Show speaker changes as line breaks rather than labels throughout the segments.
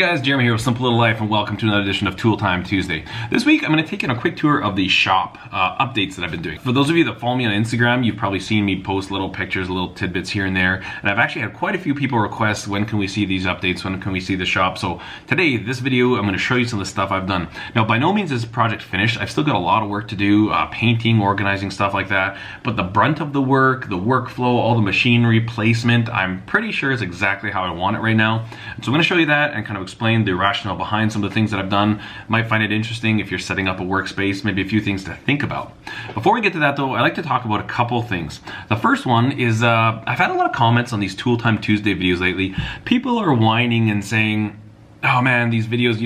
Hey guys, Jeremy here with Simple Little Life and welcome to another edition of Tool Time Tuesday. This week I'm going to take in a quick tour of the shop updates that I've been doing. For those of you that follow me on Instagram, you've probably seen me post little pictures, little tidbits here and there, and I've actually had quite a few people request when can we see these updates, when can we see the shop. So today, this video, I'm going to show you some of the stuff I've done. Now by no means is this project finished. I've still got a lot of work to do, painting, organizing, stuff like that, but the brunt of the work, the workflow, all the machinery placement, I'm pretty sure is exactly how I want it right now. So I'm going to show you that and kind of explain the rationale behind some of the things that I've done. Might find it interesting if you're setting up a workspace, maybe a few things to think about. Before we get to that though, I like to talk about a couple things. The first one is I've had a lot of comments on these Tool Time Tuesday videos lately. People are whining and saying, oh man, these videos,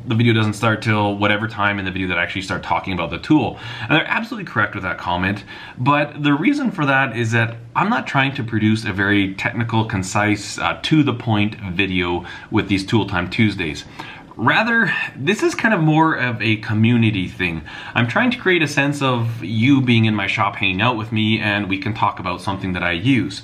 the video doesn't start till whatever time in the video that I actually start talking about the tool. And they're absolutely correct with that comment. But the reason for that is that I'm not trying to produce a very technical, concise, to the point video with these Tool Time Tuesdays. Rather, this is kind of more of a community thing. I'm trying to create a sense of you being in my shop, hanging out with me, and we can talk about something that I use.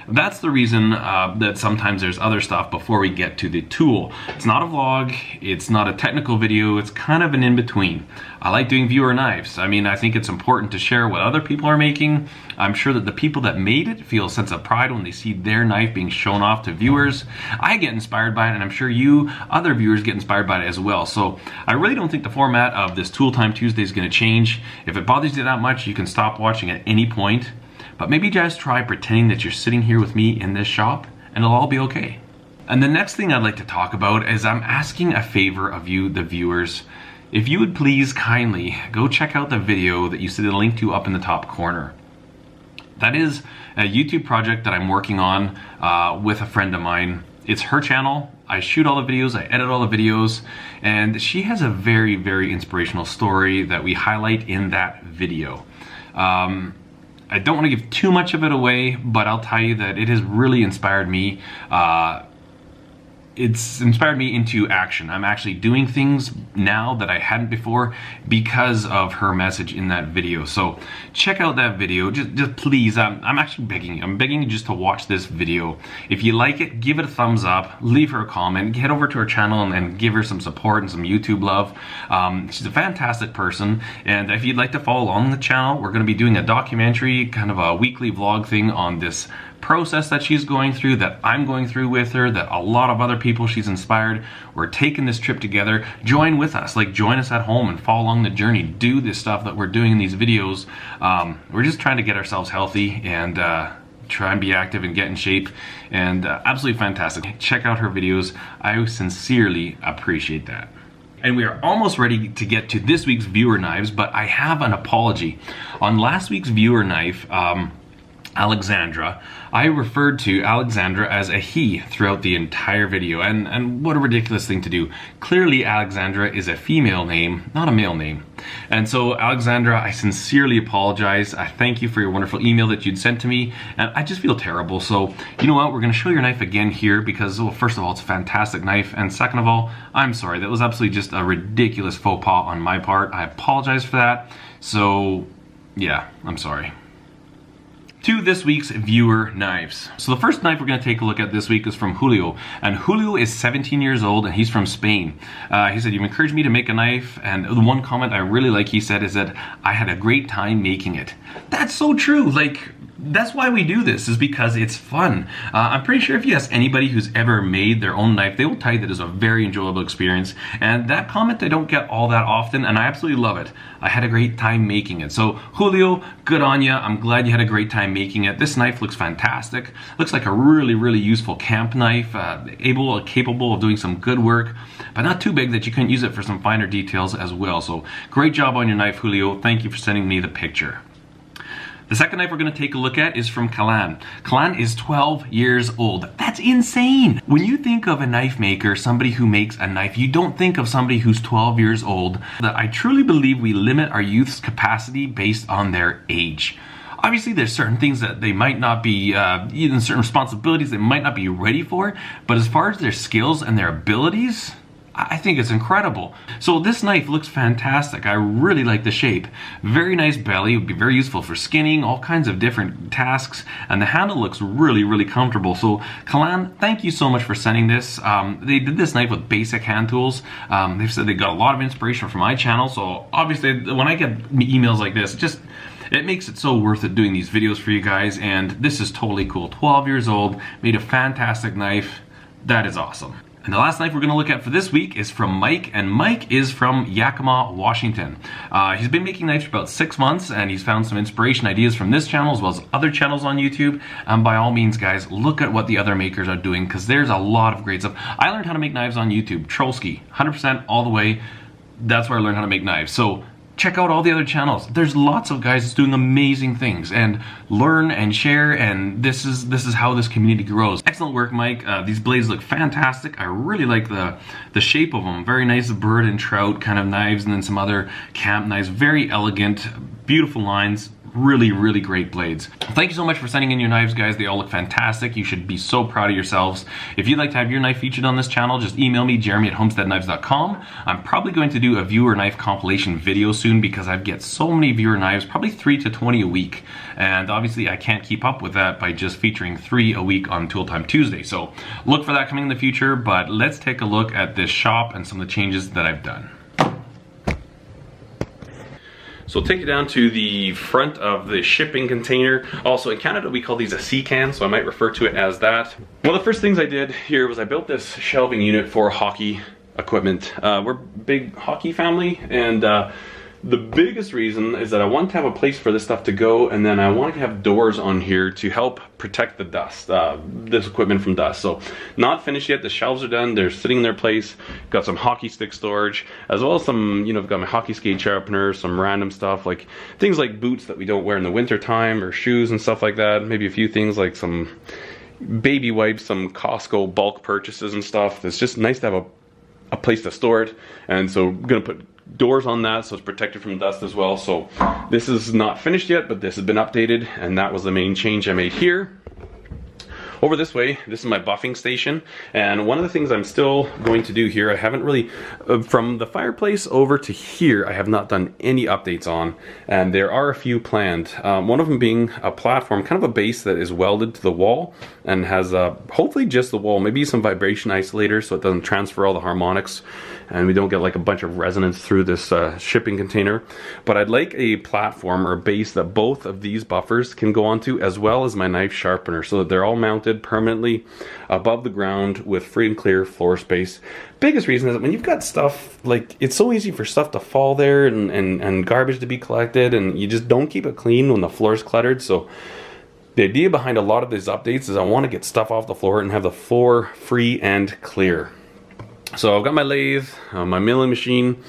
That's the reason that sometimes there's other stuff before we get to the tool. It's not a vlog, it's not a technical video, it's kind of an in-between. I like doing viewer knives. I mean, I think it's important to share what other people are making. I'm sure that the people that made it feel a sense of pride when they see their knife being shown off to viewers. I get inspired by it, and I'm sure you, other viewers, get inspired by it as well. So I really don't think the format of this Tool Time Tuesday is going to change. If it bothers you that much, you can stop watching at any point. But maybe just try pretending that you're sitting here with me in this shop and it'll all be okay. And the next thing I'd like to talk about is I'm asking a favor of you, the viewers. If you would please kindly go check out the video that you see the link to up in the top corner. That is a YouTube project that I'm working on with a friend of mine. It's her channel. I shoot all the videos, I edit all the videos, and she has a very, very inspirational story that we highlight in that video. I don't want to give too much of it away, but I'll tell you that it has really inspired me. It's inspired me into action. I'm actually doing things now that I hadn't before because of her message in that video. So check out that video. Just please, I'm actually begging you. I'm begging you just to watch this video. If you like it, give it a thumbs up, leave her a comment, head over to her channel and give her some support and some YouTube love. She's a fantastic person. And if you'd like to follow along the channel, we're going to be doing a documentary, kind of a weekly vlog thing on this process that she's going through, that I'm going through with her, that a lot of other people she's inspired. We're taking this trip together. Join with us, join us at home and follow along the journey. Do this stuff that we're doing in these videos. We're just trying to get ourselves healthy and try and be active and get in shape, and absolutely fantastic. Check out her videos. I sincerely appreciate that. And we are almost ready to get to this week's viewer knives, but I have an apology. On last week's viewer knife, Alexandra, I referred to Alexandra as a he throughout the entire video, and what a ridiculous thing to do. Clearly Alexandra is a female name, not a male name. And so Alexandra, I sincerely apologize. I thank you for your wonderful email that you'd sent to me, and I just feel terrible. So you know what, we're going to show your knife again here because, well, first of all, it's a fantastic knife, and second of all, I'm sorry. That was absolutely just a ridiculous faux pas on my part. I apologize for that. So yeah, I'm sorry. To this week's viewer knives. So the first knife we're going to take a look at this week is from Julio, and Julio is 17 years old and he's from Spain. He said, you've encouraged me to make a knife, and the one comment I really like, he said, is that I had a great time making it. That's so true. That's why we do this, is because it's fun. I'm pretty sure if you ask anybody who's ever made their own knife, they will tell you that it's a very enjoyable experience. And that comment I don't get all that often, and I absolutely love it. I had a great time making it. So Julio, good on you. I'm glad you had a great time making it. This knife looks fantastic. Looks like a really, really useful camp knife, capable of doing some good work, but not too big that you couldn't use it for some finer details as well. So great job on your knife, Julio. Thank you for sending me the picture. The second knife we're going to take a look at is from Kalan. Kalan is 12 years old. That's insane! When you think of a knife maker, somebody who makes a knife, you don't think of somebody who's 12 years old. I truly believe we limit our youth's capacity based on their age. Obviously, there's certain things that they might not be, certain responsibilities they might not be ready for, but as far as their skills and their abilities, I think it's incredible. So this knife looks fantastic. I really like the shape. Very nice belly, would be very useful for skinning, all kinds of different tasks, and the handle looks really, really comfortable. So Kalan, thank you so much for sending this. They did this knife with basic hand tools. They've said they got a lot of inspiration from my channel, so obviously when I get emails like this, it makes it so worth it doing these videos for you guys, and this is totally cool. 12 years old, made a fantastic knife. That is awesome. And the last knife we're going to look at for this week is from Mike, and Mike is from Yakima, Washington. He's been making knives for about 6 months, and he's found some inspiration ideas from this channel as well as other channels on YouTube. And by all means, guys, look at what the other makers are doing, because there's a lot of great stuff. I learned how to make knives on YouTube, Trollski, 100% all the way. That's where I learned how to make knives. So check out all the other channels. There's lots of guys doing amazing things, and learn and share, and this is how this community grows. Excellent work, Mike. These blades look fantastic. I really like the shape of them. Very nice bird and trout kind of knives, and then some other camp knives. Very elegant, beautiful lines. Really, really great blades. Thank you so much for sending in your knives, guys. They all look fantastic. You should be so proud of yourselves. If you'd like to have your knife featured on this channel, just email me, jeremy@homesteadknives.com. I'm probably going to do a viewer knife compilation video soon, because I get so many viewer knives, probably 3 to 20 a week. And obviously I can't keep up with that by just featuring 3 a week on Tool Time Tuesday. So look for that coming in the future, but let's take a look at this shop and some of the changes that I've done. So I'll take you down to the front of the shipping container. Also in Canada we call these a sea can, so I might refer to it as that. One of the first things I did here was I built this shelving unit for hockey equipment. We're a big hockey family, and the biggest reason is that I want to have a place for this stuff to go, and then I want to have doors on here to help protect the dust, this equipment from dust. So not finished yet, the shelves are done, they're sitting in their place. Got some hockey stick storage, as well as some, I've got my hockey skate sharpener, some random stuff, like things like boots that we don't wear in the winter time, or shoes and stuff like that. Maybe a few things like some baby wipes, some Costco bulk purchases and stuff. It's just nice to have a place to store it, and so I'm gonna put doors on that so it's protected from dust as well. So this is not finished yet, but this has been updated, and that was the main change I made here. Over this way, this is my buffing station, and one of the things I'm still going to do here, I haven't really, from the fireplace over to here, I have not done any updates on, and there are a few planned. One of them being a platform, kind of a base that is welded to the wall and has hopefully just the wall, maybe some vibration isolators so it doesn't transfer all the harmonics and we don't get like a bunch of resonance through this shipping container. But I'd like a platform or a base that both of these buffers can go onto, as well as my knife sharpener, so that they're all mounted permanently above the ground with free and clear floor space. Biggest reason is that when you've got stuff, like, it's so easy for stuff to fall there and garbage to be collected, and you just don't keep it clean when the floor is cluttered. So the idea behind a lot of these updates is I want to get stuff off the floor and have the floor free and clear. So I've got my lathe, my milling machine.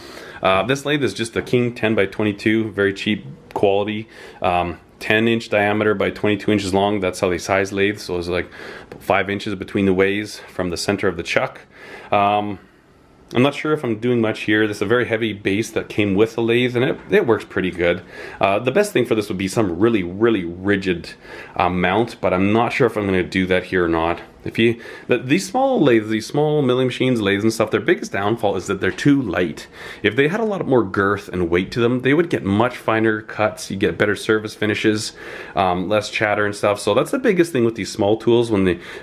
This lathe is just a King 10 by 22, very cheap quality. 10-inch diameter by 22 inches long. That's how they size lathes. So it's like 5 inches between the ways from the center of the chuck. I'm not sure if I'm doing much here. This is a very heavy base that came with the lathe, and it works pretty good. The best thing for this would be some really, really rigid mount, but I'm not sure if I'm going to do that here or not. These small lathes, these small milling machines, lathes and stuff, their biggest downfall is that they're too light. If they had a lot more girth and weight to them, they would get much finer cuts. You get better surface finishes, less chatter and stuff. So that's the biggest thing with these small tools.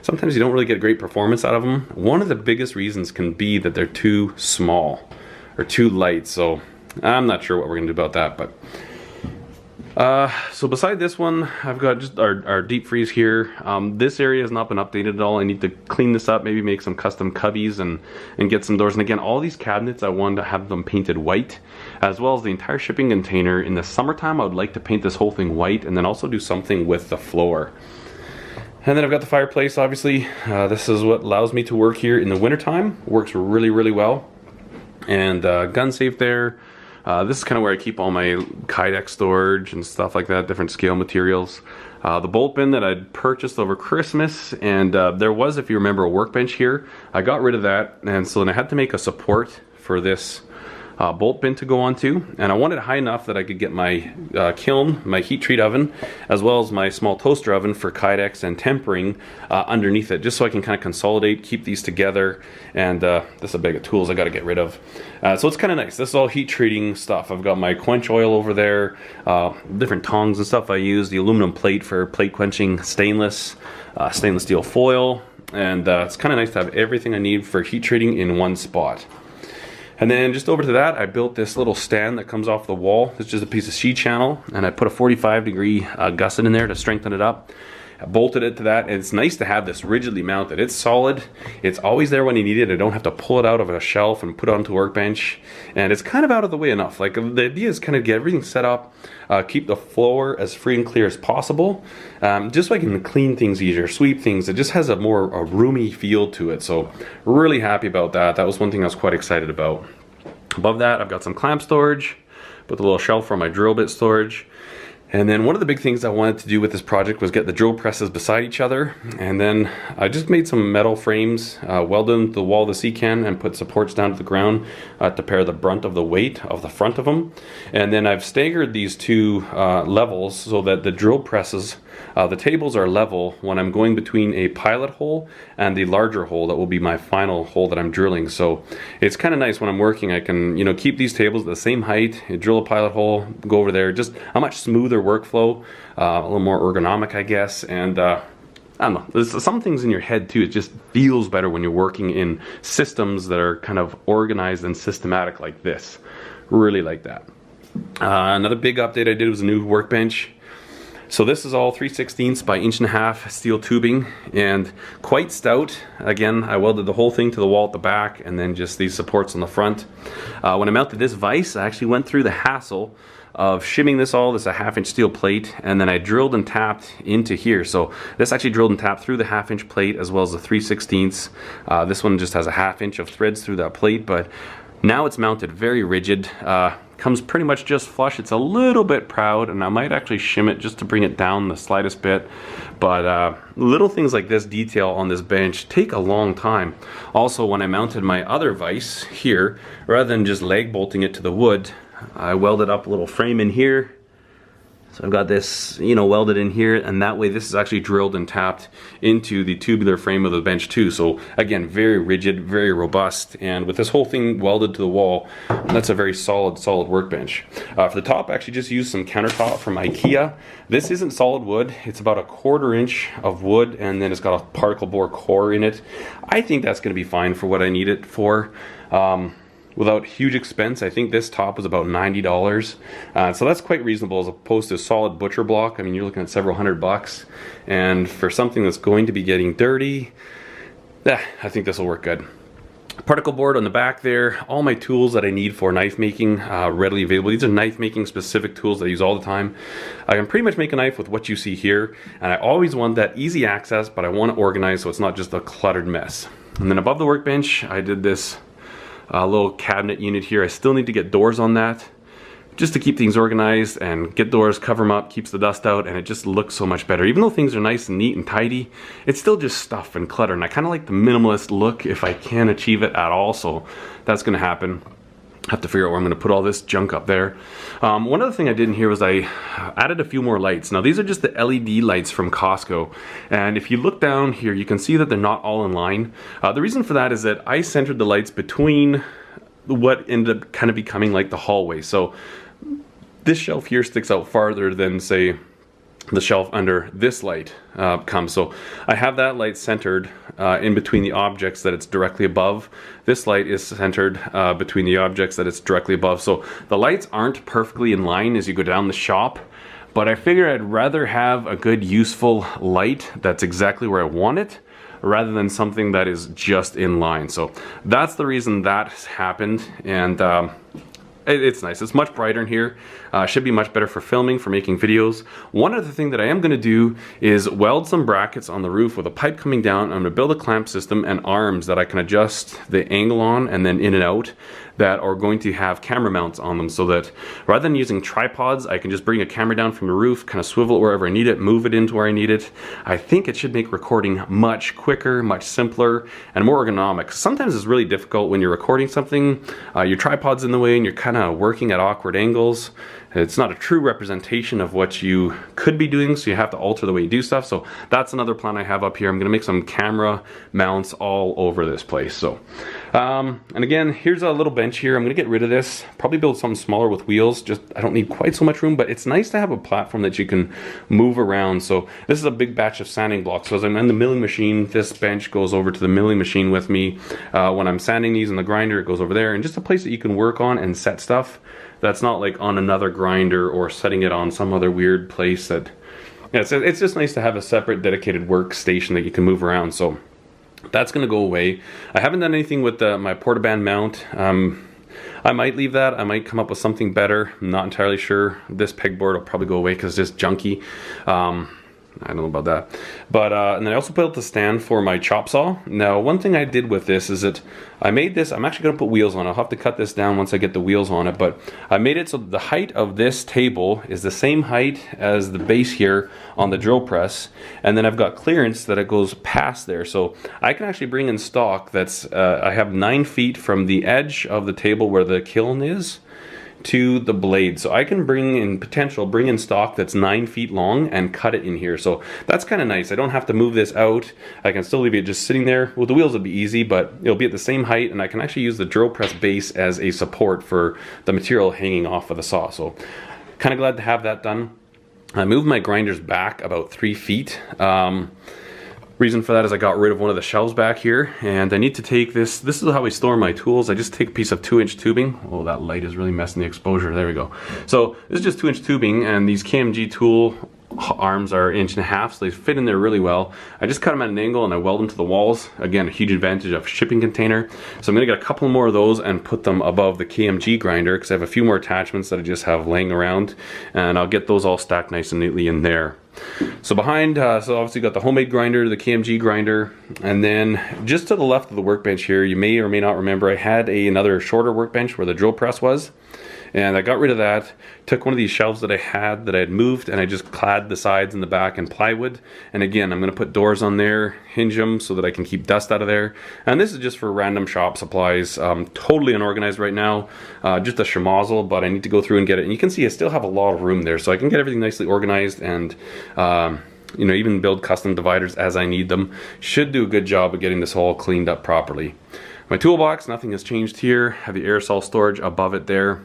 Sometimes you don't really get great performance out of them. One of the biggest reasons can be that they're too small or too light. So I'm not sure what we're gonna do about that, but so beside this one, I've got just our deep freeze here. This area has not been updated at all. I need to clean this up, maybe make some custom cubbies and get some doors. And again, all these cabinets, I wanted to have them painted white, as well as the entire shipping container. In the summertime, I would like to paint this whole thing white, and then also do something with the floor. And then I've got the fireplace, obviously. This is what allows me to work here in the wintertime. Works really, really well. And gun safe there. This is kind of where I keep all my Kydex storage and stuff like that, different scale materials. The bolt bin that I'd purchased over Christmas, and there was, if you remember, a workbench here. I got rid of that, and so then I had to make a support for this
bolt bin to go onto, and I wanted it high enough that I could get my kiln, my heat treat oven, as well as my small toaster oven for kydex and tempering underneath it, just so I can kind of consolidate, keep these together. And this is a bag of tools I got to get rid of. So it's kind of nice. This is all heat treating stuff. I've got my quench oil over there, different tongs and stuff I use, the aluminum plate for plate quenching, stainless steel foil, and it's kind of nice to have everything I need for heat treating in one spot. And then just over to that, I built this little stand that comes off the wall. It's just a piece of C-channel, and I put a 45-degree gusset in there to strengthen it up. I bolted it to that, and it's nice to have this rigidly mounted. It's solid. It's always there when you need it. I don't have to pull it out of a shelf and put it onto a workbench. And it's kind of out of the way enough. Like, the idea is kind of get everything set up, keep the floor as free and clear as possible, just so I can clean things easier, sweep things. It just has a roomy feel to it. So really happy about that. That was one thing I was quite excited about. Above that, I've got some clamp storage, with a little shelf for my drill bit storage. And then one of the big things I wanted to do with this project was get the drill presses beside each other. And then I just made some metal frames, welded them to the wall of the C-can, and put supports down to the ground to pair the brunt of the weight of the front of them. And then I've staggered these two levels so that the drill presses, the tables are level when I'm going between a pilot hole and the larger hole that will be my final hole that I'm drilling. So it's kind of nice when I'm working, I can, you know, keep these tables at the same height, drill a pilot hole, go over there, just a much smoother workflow, a little more ergonomic, I guess. And I don't know, there's some things in your head too, it just feels better when you're working in systems that are kind of organized and systematic like this. Really like that. Another big update I did was a new workbench. So this is all 3/16 by 1.5 inch steel tubing, and quite stout. Again, I welded the whole thing to the wall at the back, and then just these supports on the front. When I mounted this vise, I actually went through the hassle of shimming this all. This is a 1/2 inch steel plate, and then I drilled and tapped into here. So this actually drilled and tapped through the 1/2 inch plate as well as the 3/16. This one just has a 1/2 inch of threads through that plate, but now it's mounted very rigid. Comes pretty much just flush. It's a little bit proud, and I might actually shim it just to bring it down the slightest bit. But little things like this detail on this bench take a long time. Also, when I mounted my other vise here, rather than just lag bolting it to the wood, I welded up a little frame in here. So I've got this, you know, welded in here, and that way this is actually drilled and tapped into the tubular frame of the bench too. So again, very rigid, very robust, and with this whole thing welded to the wall, that's a very solid workbench. For the top, I actually just used some countertop from IKEA. This isn't solid wood. It's about a 1/4 inch of wood, and then it's got a particle board core in it. I think that's going to be fine for what I need it for. Without huge expense. I think this top was about $90. So that's quite reasonable as opposed to a solid butcher block. I mean, you're looking at several $100. And for something that's going to be getting dirty, I think this will work good. Particle board on the back there, all my tools that I need for knife making readily available. These are knife making specific tools that I use all the time. I can pretty much make a knife with what you see here, and I always want that easy access, but I want to organize so it's not just a cluttered mess. And then above the workbench, I did this little cabinet unit here. I still need to get doors on that just to keep things organized, and get doors, cover them up, keeps the dust out, and it just looks so much better. Even though things are nice and neat and tidy, it's still just stuff and clutter, and I kind of like the minimalist look if I can achieve it at all. So that's going to happen. I have to figure out where I'm going to put all this junk up there. One other thing I did in here was I added a few more lights. Now these are just the LED lights from Costco, and if you look down here you can see that they're not all in line. The reason for that is that I centered the lights between what ended up kind of becoming like the hallway. So this shelf here sticks out farther than, say, the shelf under this light comes. So I have that light centered in between the objects that it's directly above. This light is centered between the objects that it's directly above. So the lights aren't perfectly in line as you go down the shop, but I figure I'd rather have a good useful light that's exactly where I want it, rather than something that is just in line. So that's the reason that has happened, and it's nice. It's much brighter in here. Should be much better for filming, for making videos. One other thing that I am going to do is weld some brackets on the roof with a pipe coming down. I'm going to build a clamp system and arms that I can adjust the angle on and then in and out, that are going to have camera mounts on them, so that rather than using tripods, I can just bring a camera down from the roof, kind of swivel it wherever I need it, move it into where I need it. I think it should make recording much quicker, much simpler, and more ergonomic. Sometimes it's really difficult when you're recording something, your tripod's in the way and you're kind of working at awkward angles. It's not a true representation of what you could be doing, so you have to alter the way you do stuff. So that's another plan I have up here. I'm going to make some camera mounts all over this place. So, and again, here's a little bench here. I'm going to get rid of this, probably build something smaller with wheels. Just, I don't need quite so much room, but it's nice to have a platform that you can move around. So this is a big batch of sanding blocks. So as I'm in the milling machine, this bench goes over to the milling machine with me. When I'm sanding these in the grinder, it goes over there, and just a place that you can work on and set stuff. That's not like on another grinder or setting it on some other weird place. That, yeah, it's just nice to have a separate dedicated workstation that you can move around. So that's going to go away. I haven't done anything with my portaband mount. I might leave that. I might come up with something better. I'm not entirely sure. This pegboard will probably go away because it's just junky. I don't know about that. But, and then I also built the stand for my chop saw. Now, one thing I did with this is that I made this, I'm actually going to put wheels on it. I'll have to cut this down once I get the wheels on it. But I made it so the height of this table is the same height as the base here on the drill press. And then I've got clearance that it goes past there. So I can actually bring in stock that's, I have 9 feet from the edge of the table where the kiln is to the blade. So I can bring in stock that's 9 feet long and cut it in here. So that's kind of nice. I don't have to move this out. I can still leave it just sitting there. Well, the wheels will be easy, but it'll be at the same height, and I can actually use the drill press base as a support for the material hanging off of the saw. So kind of glad to have that done. I moved my grinders back about 3 feet. Reason for that is I got rid of one of the shelves back here, and I need to take this is how I store my tools. I just take a piece of 2-inch tubing. Oh, that light is really messing the exposure. There we go. So this is just 2-inch tubing, and these KMG tool arms are 1.5 inches, so they fit in there really well. I just cut them at an angle and I weld them to the walls. Again, a huge advantage of shipping container. So I'm gonna get a couple more of those and put them above the KMG grinder, because I have a few more attachments that I just have laying around, and I'll get those all stacked nice and neatly in there. So behind, so obviously got the homemade grinder, the KMG grinder, and then just to the left of the workbench here, you may or may not remember, I had another shorter workbench where the drill press was. And I got rid of that, took one of these shelves that I had moved, and I just clad the sides and the back in plywood. And again, I'm going to put doors on there, hinge them so that I can keep dust out of there. And this is just for random shop supplies. Totally unorganized right now, just a schmozzle, but I need to go through and get it. And you can see I still have a lot of room there, so I can get everything nicely organized and you know, even build custom dividers as I need them. Should do a good job of getting this all cleaned up properly. My toolbox, nothing has changed here. Have the aerosol storage above it there.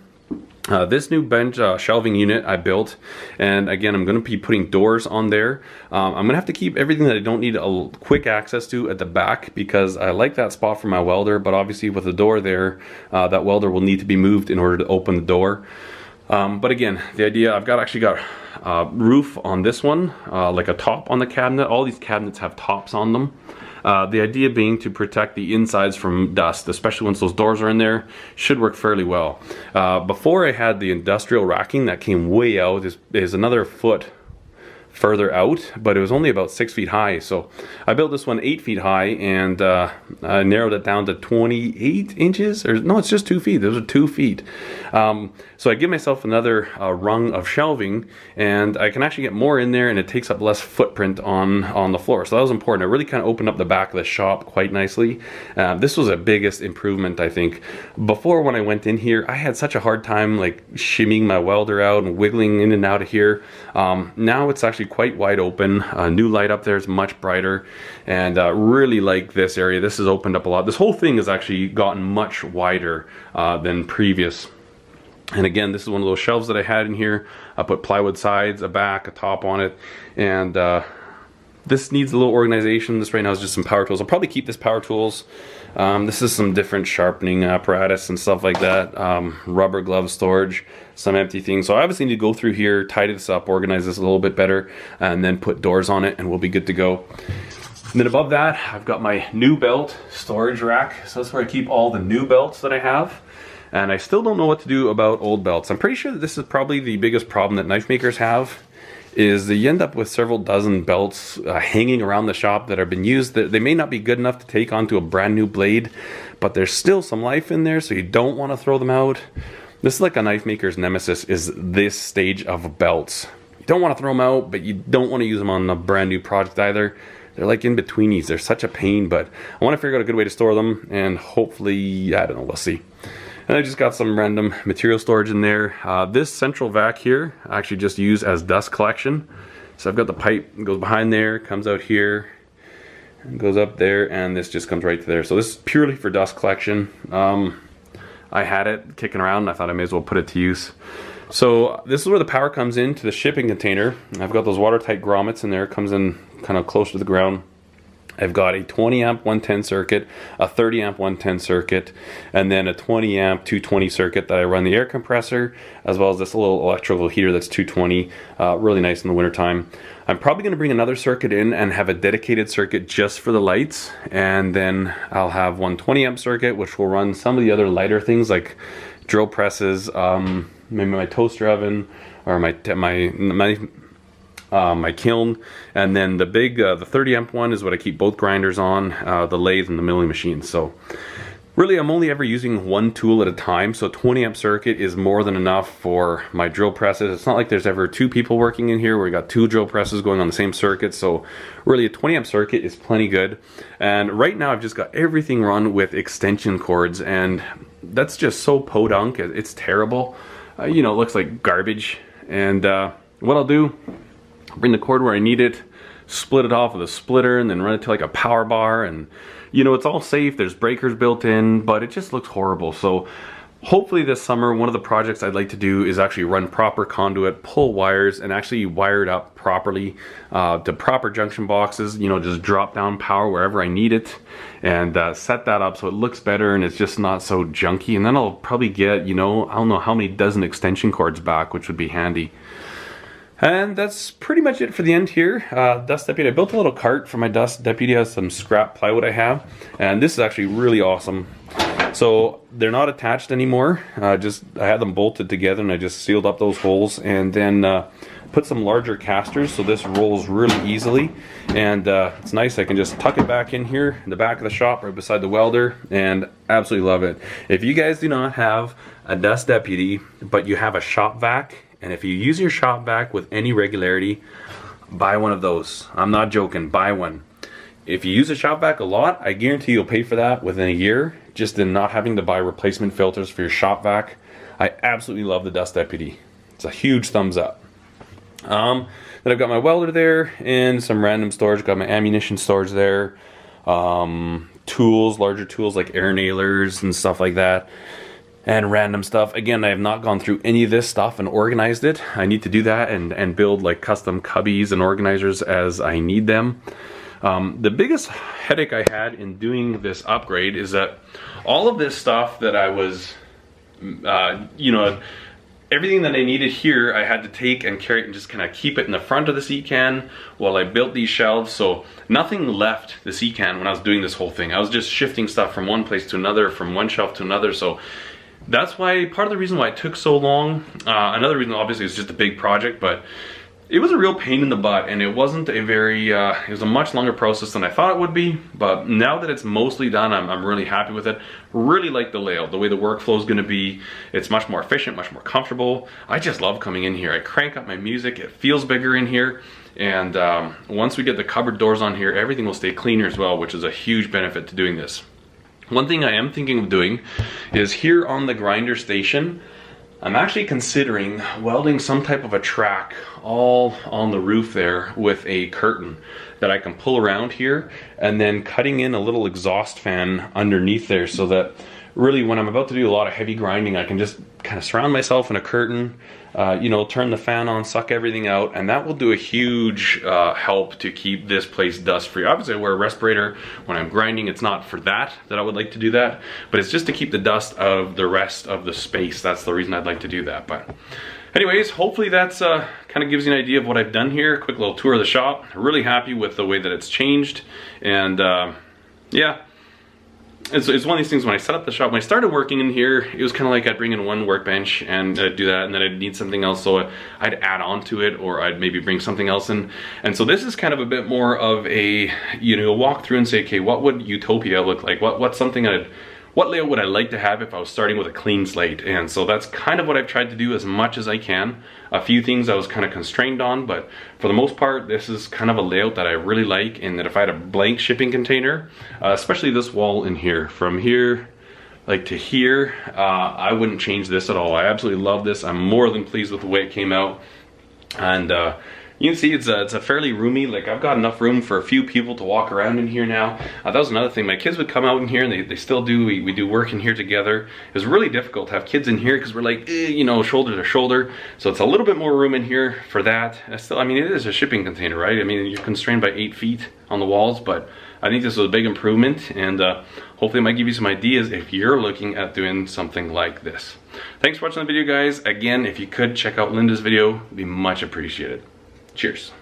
This new bench shelving unit I built, and again I'm going to be putting doors on there. I'm going to have to keep everything that I don't need a quick access to at the back, because I like that spot for my welder, but obviously with the door there, that welder will need to be moved in order to open the door. But again, the idea, I've actually got roof on this one, like a top on the cabinet. All these cabinets have tops on them. The idea being to protect the insides from dust, especially once those doors are in there. Should work fairly well. Before I had the industrial racking that came way out, is another foot further out, but it was only about 6 feet high. So I built this one 8 feet high, and I narrowed it down to 28 inches, or no, it's just 2 feet. Those are 2 feet. So I give myself another rung of shelving, and I can actually get more in there, and it takes up less footprint on the floor. So that was important. It really kind of opened up the back of the shop quite nicely. This was the biggest improvement, I think. Before, when I went in here, I had such a hard time like shimmying my welder out and wiggling in and out of here. Now it's actually quite wide open. New light up there is much brighter, and really like this area. This has opened up a lot. This whole thing has actually gotten much wider than previous. And again, this is one of those shelves that I had in here. I put plywood sides, a back, a top on it, and this needs a little organization. This right now is just some power tools. I'll probably keep this power tools. This is some different sharpening apparatus and stuff like that. Rubber glove storage, some empty things. So I obviously need to go through here, tidy this up, organize this a little bit better, and then put doors on it, and we'll be good to go. And then above that, I've got my new belt storage rack. So that's where I keep all the new belts that I have. And I still don't know what to do about old belts. I'm pretty sure that this is probably the biggest problem that knife makers have, is that you end up with several dozen belts hanging around the shop that have been used. They may not be good enough to take onto a brand new blade, but there's still some life in there, so you don't want to throw them out. This is like a knife maker's nemesis, is this stage of belts. You don't want to throw them out, but you don't want to use them on a brand new project either. They're like in-betweenies. They're such a pain, but I want to figure out a good way to store them, and hopefully, I don't know, we'll see. And I just got some random material storage in there. This central vac here, I actually just use as dust collection. So I've got the pipe that goes behind there, comes out here, and goes up there, and this just comes right to there. So this is purely for dust collection. I had it kicking around, and I thought I may as well put it to use. So this is where the power comes into the shipping container. I've got those watertight grommets in there, comes in kind of close to the ground. I've got a 20 amp 110 circuit, a 30 amp 110 circuit, and then a 20 amp 220 circuit that I run the air compressor, as well as this little electrical heater that's 220, really nice in the wintertime. I'm probably going to bring another circuit in and have a dedicated circuit just for the lights, and then I'll have one 20 amp circuit which will run some of the other lighter things like drill presses, maybe my toaster oven, or my kiln, and then the big the 30 amp one is what I keep both grinders on, the lathe and the milling machine. So really I'm only ever using one tool at a time, so 20 amp circuit is more than enough for my drill presses. It's not like there's ever two people working in here where we got two drill presses going on the same circuit, so really a 20 amp circuit is plenty good. And right now I've just got everything run with extension cords, and that's just so podunk, it's terrible. You know, it looks like garbage. And what I'll do, bring the cord where I need it, split it off with a splitter, and then run it to like a power bar. And you know, it's all safe, there's breakers built in, but it just looks horrible. So hopefully this summer, one of the projects I'd like to do is actually run proper conduit, pull wires, and actually wire it up properly to proper junction boxes. You know, just drop down power wherever I need it, and set that up so it looks better and it's just not so junky. And then I'll probably get, you know, I don't know how many dozen extension cords back, which would be handy. And that's pretty much it for the end here. Dust Deputy, I built a little cart for my Dust Deputy. Has some scrap plywood I have, and this is actually really awesome. So they're not attached anymore. I had them bolted together, and I just sealed up those holes, and then put some larger casters so this rolls really easily. And it's nice, I can just tuck it back in here in the back of the shop right beside the welder, and absolutely love it. If you guys do not have a Dust Deputy but you have a shop vac, and if you use your shop vac with any regularity, buy one of those. I'm not joking, buy one. If you use a shop vac a lot, I guarantee you'll pay for that within a year, just in not having to buy replacement filters for your shop vac. I absolutely love the Dust Deputy. It's a huge thumbs up. Then I've got my welder there, and some random storage. Got my ammunition storage there. Tools, larger tools like air nailers and stuff like that. And random stuff. Again, I have not gone through any of this stuff and organized it. I need to do that and build like custom cubbies and organizers as I need them. The biggest headache I had in doing this upgrade is that all of this stuff that I was, you know, everything that I needed here, I had to take and carry it and just kind of keep it in the front of the seat can while I built these shelves. So nothing left the seat can when I was doing this whole thing. I was just shifting stuff from one place to another, from one shelf to another. So that's why, part of the reason why it took so long. Another reason obviously is just a big project, but it was a real pain in the butt, and it wasn't a very, it was a much longer process than I thought it would be. But now that it's mostly done, I'm really happy with it. Really like the layout, the way the workflow is going to be. It's much more efficient, much more comfortable. I just love coming in here. I crank up my music, it feels bigger in here. And once we get the cupboard doors on here, everything will stay cleaner as well, which is a huge benefit to doing this. One thing I am thinking of doing is here on the grinder station, I'm actually considering welding some type of a track all on the roof there with a curtain that I can pull around here, and then cutting in a little exhaust fan underneath there, so that really when I'm about to do a lot of heavy grinding, I can just kind of surround myself in a curtain, you know, turn the fan on, suck everything out, and that will do a huge help to keep this place dust free. Obviously I wear a respirator when I'm grinding. It's not for that I would like to do that, but it's just to keep the dust out of the rest of the space. That's the reason I'd like to do that. But anyways, hopefully that's kind of gives you an idea of what I've done here. Quick little tour of the shop. Really happy with the way that it's changed, and yeah, it's one of these things when I set up the shop, when I started working in here, it was kind of like I'd bring in one workbench and do that, and then I'd need something else, so I'd add on to it, or I'd maybe bring something else in. And so this is kind of a bit more of a, you know, walk through and say, okay, what would utopia look like? What's something what layout would I like to have if I was starting with a clean slate? And so that's kind of what I've tried to do as much as I can. A few things I was kind of constrained on, but for the most part, this is kind of a layout that I really like, and that if I had a blank shipping container, especially this wall in here, from here like to here, I wouldn't change this at all. I absolutely love this. I'm more than pleased with the way it came out. And you can see it's a fairly roomy, like I've got enough room for a few people to walk around in here now. That was another thing. My kids would come out in here, and they still do. We do work in here together. It was really difficult to have kids in here because we're like, you know, shoulder to shoulder. So it's a little bit more room in here for that. Still, I mean, it is a shipping container, right? I mean, you're constrained by 8 feet on the walls, but I think this was a big improvement, and hopefully it might give you some ideas if you're looking at doing something like this. Thanks for watching the video, guys. Again, if you could check out Linda's video, it'd be much appreciated. Cheers.